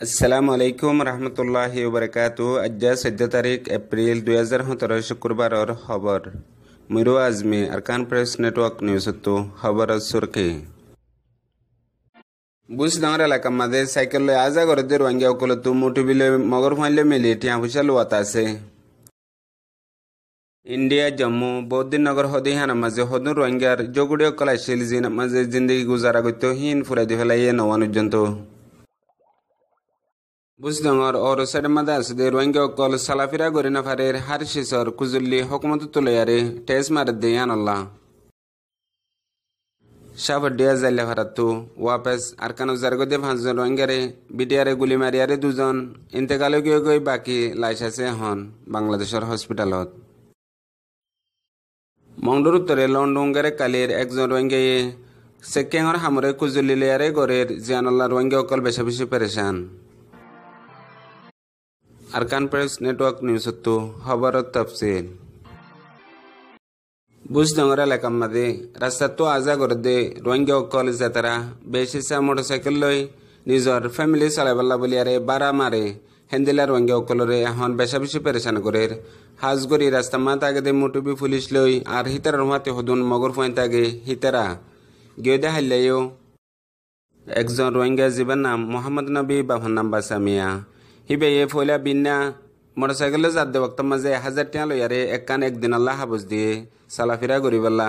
আসসালামু আলাইকুম রহমতুল্লাহি ওবরাকাতু। আজ 14 তারিখ এপ্রিল 2017 শুক্রবারর খবর মিরু আজমি আরকান প্রেস নেটওয়ার্ক নিউজতো খবর সুরকি বুস ডাঙর এলাকা মাঝে সাইকেল লই আজা গরদে রোহিঙ্গা অকলতো মোটিবিলে মগর ফাইলে মিলি টিয়া পয়সা লোয়াত আছে। ইন্ডিয়া জম্মু বৌদ্ধিনগর হদিহানা মাঝে হদুন রোহিঙ্গার জগুড়ি অকল আসিল জিন মাঝে জিন্দগি গুজারা করতে হিন ফুরাই দি ফেলাইয়ে নওয়ানুজন্ত বুসডাঙর ওর সাইডের মাঝে আছে রোহিঙ্গা অকল সালাফিরা গরিনা ফারের হার শিসর কুজুল্লি হকুমত তুলয়ারে টেস মারে দেয়ান আল্লাহ সাবডিয়া জাইলে ফারাতু ওয়াপেস আরকানো জারগদে 5 জন রোহিঙ্গারে বিডিআরে গুলি মারিয়ারে 2 জন ইন্তেকালে গই বাকি লাইশ আছে হন বাংলাদেশের হসপিটালত। মংডুর উত্তরে লন্ডুঙ্গারে কালির একজন রোহিঙ্গায়ে সেকেঙর হামরে কুজুল্লি লেয়ারে গরের জিয়ানুল্লাহ রোহিঙ্গা অকল বেশা বেশি পেরেশান। আরকান প্রেস নেটওয়ার্ক নিউজতো খবর তফসিল বুসডাঙর এলাকা মাঝে রাস্তা তো আজা গরদে রোহিঙ্গা অকল যাতারা বেশিসা মোটরসাইকেল লই নিজর ফ্যামিলি চালাইবাল্লা বলিয়ারে বারা মারে হেন্দিলা রোহিঙ্গা অকলরে এখন বেশা বেশি পেরেশান করের হাজগরি রাস্তা মাত আগে দে মোটুবি পুলিশ লই আর হিতারা রোহাতে হদুন মগর ফয়েন তাগে হিতারা গিয়ে দেখাইলেও একজন রোহিঙ্গা জীবন নাম মোহাম্মদ নবী বাবার নাম বাসামিয়া হিবে এ ফইলা বিন্না মোটরসাইকেল যাদ দে বক্ত মাঝে 1000 টাকা লইয়ারে এককান একদিন আল্লাহ হাবুস দিয়ে সালাফিরা গরিবাল্লা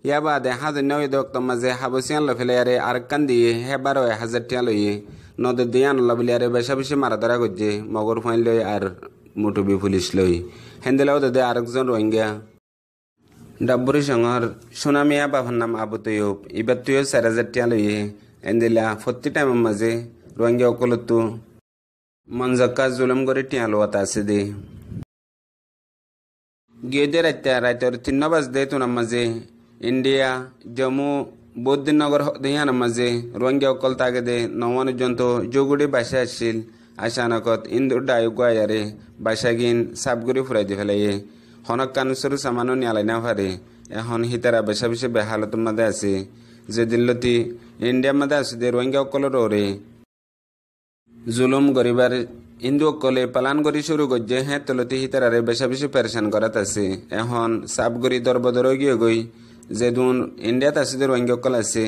ইয়া বাদে 1000 নয় দে বক্ত মাঝে হাবুসিয়ান লফেলায়ারে আর কান দিয়ে হে 12,000 টাকা লইয়ে নদে দিয়ে আনলা বলিয়ারে বেশা বেশি মারাদারা গজ্জে মগর ফাইন লই আর মুটুবি পুলিশ লই হেন্দেলাও দে আরেকজন রোহিঙ্গা ডাব্বুরি সঙ্গর সোনামিয়া বাবার নাম আবু তৈয়ব এবার তুইও 4000 টাকা লইয়ে হেন্দেলা 40 টাইমের মাঝে রোহিঙ্গা অকলতো মনজাক্কা জুলুম করে টিয়া লোয়াত আছে দে গিয়ে দে রাইতের 3 বাজদে তুনার মাঝে ইন্ডিয়া জম্মু বৌদ্ধিনগর হদিহানার মাঝে রোহিঙ্গা অকল তাগে দে 99 জন তো জগুড়ি বাসা আসছিল আশানকত ইন্দুর ডায়ুগায়ারে বাসাগিন সাবগুড়ি ফুরাই দি ফেলাইয়ে হনক কানুসরু সামানো নিয়ালাই না পারে এখন হিতারা বেশা বেশি বেহালতের মাঝে আছে যে দিল্লতি ইন্ডিয়ার মাঝে আছে দে রোহিঙ্গা অকলের ওরে জুলুম গরিবার হিন্দু অকলে পালান করি শুরু করছে হ্যাঁ তলতি হিতারারে বেশা বেশি পেরেশান করাত আছে এখন সাবগরি দরবদর গিয়ে গই যে দুন ইন্ডিয়াত আছে যে রোহিঙ্গা অকল আছে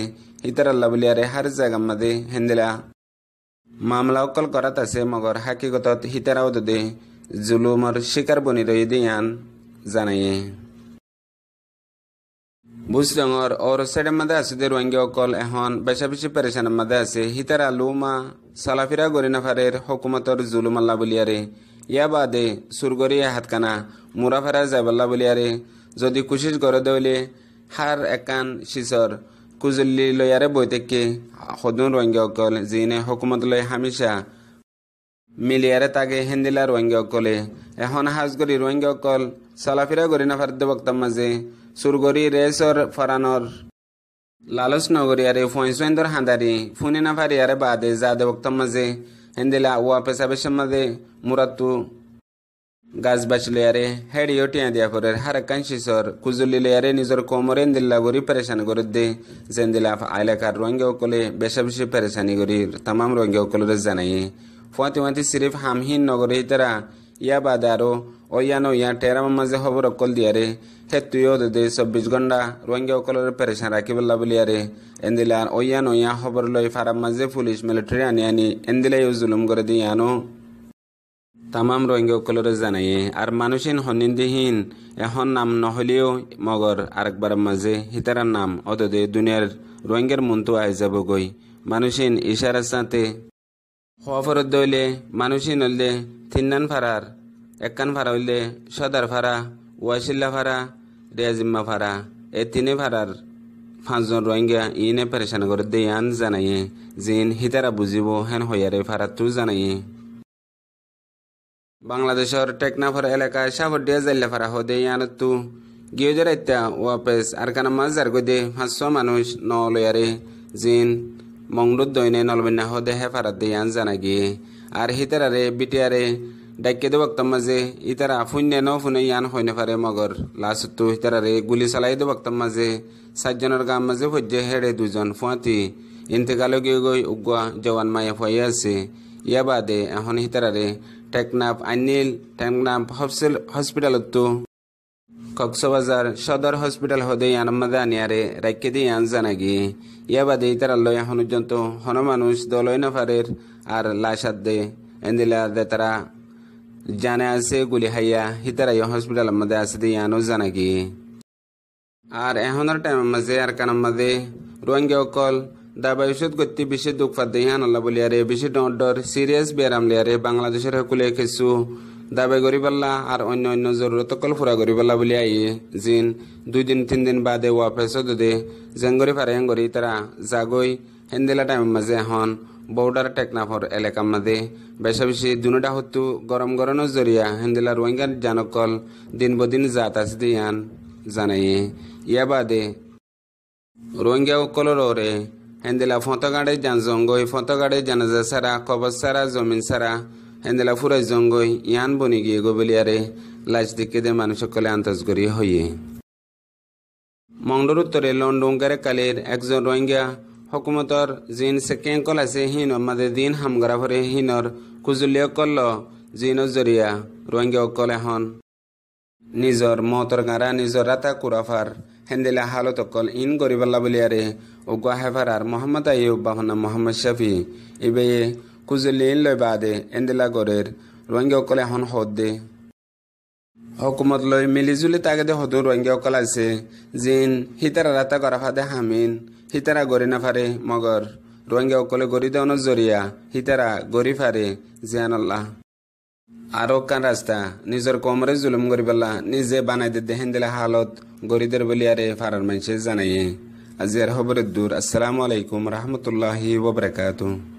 হিতার আল্লাহ বলিয়ারে হার জায়গা মাদে হেন্দিলা মামলা অকল করাত আছে মগর হাকিগত হিতারাও দে জুলুমর শিকার বনি রই দিয়ান জানাইয়ে বুসডাঙর ওর সাইডের মাঝে আছে যে রোহিঙ্গা অকল এখন বেশা বেশি পেরেশানের মাঝে আছে হিতারা লুমা সালাফিরা গরিনা ফারের হকুমতর জুলুম আল্লাহ বলিয়ারে ইয়া বাদে সুরগরি হাতকানা মুরাফারা যাইবাল্লা বলিয়ারে যদি কুশিস গড়ে দইলে হার একান শিসর কুজুল্লি লইয়ারে বইতেকে হদুন রোহিঙ্গা অকল জিনে হকুমত লই হামিশা মিলিয়ারে তাগে হেন্দিলা রোহিঙ্গা অকলে এখন হাজগরি রোহিঙ্গা অকল সালাফিরা গরিনা ফারদে বক্তার মাঝে সুরগরি রেসর ফরানর লালস নগরিয়ারে ফয়েন্সর হাঁদারি ফুনে না ফারিয়ারে বাদে যাদে বক্তার মাঝে হেন্দিলা ওয়া পেশা বেশার মাঝে মুরাতু গাছ বাঁচি লয়ারে হেডিও টিয়া দিয়া পরে হার কাঞ্চিসর কুজুলি লয়ারে নিজের কোমরে হেন্দিল্লা গরি পেরেশানি করে দে জেন্দিলা আইলাকার রোহিঙ্গা অকলে বেশা বেশি পেরেশানি করি তামাম রোহিঙ্গা অকলের জানাই ফুয়াতি সিরিফ হামহীন নগরে তারা ইয়া বাদে আরো ওয়ানো ইয়া টেরাম মাঝে খবর অকল দিয়ারে হে তুইও দে 24 ঘন্টা রোহিঙ্গা অকলের পেরেশান রাখিবল্লা বলিয়ারে এন্দিলা ওয়ানো ইয়া খবর লই ফারাম মাঝে পুলিশ মিলিটারি আনি এন্দিলাই জুলুম করে দিয়ানো তামাম রোহিঙ্গা অকলের জানাই আর মানুষহীন হনিন্দিহীন এখন নাম নহলেও মগর আরেকবার মাঝে হিতারার নাম অদে দুনিয়ার রোহিঙ্গার মনতো আই যাব গই মানুষহীন ইশারার সাথে খবরত দইলে মানুষহীন হইলে 3 ফারার একখান ফারা হইলে সদার ফারা ওয়াশিল্লা ফারা রিয়াজিম্মা ফারা এই 3 ফারার 5 জন রোহিঙ্গা ইনে পেরেশান করে দেয়ান জানাইয়ে জিন হিতারা বুঝিব হেন হইয়ারে ফারা তু জানাইয়ে বাংলাদেশের টেকনাফর এলাকায় সাবডিয়া জাইলে ফারা হদে ইয়ানতু গিয়ে রাইতা ওয়াপেস আরকানা মাজার গদে 500 মানুষ ন লয়ারে জিন মংডুদ দইনে নলবিনা হদে হে ফারা দেয়ান জানা গিয়ে আর হিতারারে বিটিয়ারে ডাক্কে দে বক্তার মাঝে ইতারা ফুন্যে ন ফুনে ইয়ান হইনে পারে মগর লাসতু হিতারারে গুলি চালাই দে বক্তার মাঝে 7 জনের গাম মাঝে ফজ্জে হেড়ে 2 জন ফুয়াতি ইন্তেকালে গিয়ে গই উগুয়া জওয়ান মায়া ফুয়াই আছে ইয়া বাদে এখন হিতারারে টেকনাফ আইনিল টেকনাফ হসপিটালতো কক্সবাজার সদর হসপিটাল হদে আনমাদে আনিয়ারে রাইকে দিয়ে আন জানাগি ইয়া বাদে ইতারা লয় এখন পর্যন্ত হন মানুষ দলয় নফারের আর লাশাদ দে এন্দিলা দে তারা জানে আছে গুলি হাইয়া হিতারা হসপিটাল মধ্যে আছে দিয়ে আনো জানাগি আর এখনের টাইমের মাঝে আর কানার মাঝে রোহিঙ্গা অকল দাবাই ওষুধ গতি বেশি দুঃখ পাতে আনল্লা বলিয়ারে বেশি ডর সিরিয়াস বেয়ারাম লিয়ারে বাংলাদেশের হকুলে কিছু দাবাই করি পাল্লা আর অন্য অন্য জরুরত কল ফুরা করি পাল্লা বলি আইয়ে জিন 2 দিন 3 দিন বাদে ওয়াফেস দে জেঙ্গরি ফারে এঙ্গরি তারা জাগই হেন্দেলা টাইমের মাঝে এখন বর্ডার টেকনাফর এলাকার মাঝে বেশা বেশি দুটা হতো গরম গরমের জরিয়া হেন্দেলা রোহিঙ্গা জানকল দিন বদিন জাত আছে দিয়ান জানাইয়ে ইয়া বাদে রোহিঙ্গা অকলর ওরে হেন্দেলা ফতগাড়ে যান জঙ্গই ফতগাড়ে জানাজা সারা কবর সারা জমিন সারা হেন্দেলা ফুরাই জঙ্গই ইয়ান বনি গিয়ে গোবলিয়ারে লাশ দিকে দে মানুষ সকলে আন্তাজ করি হইয়ে মংডর উত্তরে লন্ডনগারে কালের একজন রোহিঙ্গা হকুমতর জিন সেকেঙ্কল আছে হিন আমাদের দিন হামগরা ভরে হিনর কুজুলিয়া কল্ল জিনর জরিয়া রোহিঙ্গা অকল এখন নিজর মতর গাঁরা নিজর রাতা কুরাফার হেন্দেলা হালত অকল ইন গরিবাল্লা বলিয়ারে ও গুয়াহেফার আর মোহাম্মদ আইয়ুব বাহনা মোহাম্মদ শফি ইবে কুজুলিন লয় বাদে এন্দেলা গরের রোহিঙ্গা অকল এখন হদ দে হকুমত লই মিলিজুলি তাকে দে হদু রোহিঙ্গা অকল আছে জিন হিতারা রাতা গরাফা দে হামিন হিতারা গরি না ফারে মগর রোহিঙ্গা অকলে গরি দেওয়ানোর জরিয়া হিতারা গরি ফারে জিয়ান আল্লাহ আরো কান রাস্তা নিজের কোমরে জুলুম করি পেলা নিজে বানাই দে দেহেন দিলে হালত গরিদের বলিয়ারে ফারার মানুষে জানাইয়ে আজিয়ার খবরের দূর। আসসালামু আলাইকুম রহমতুল্লাহি ওয়া বারাকাতুহু।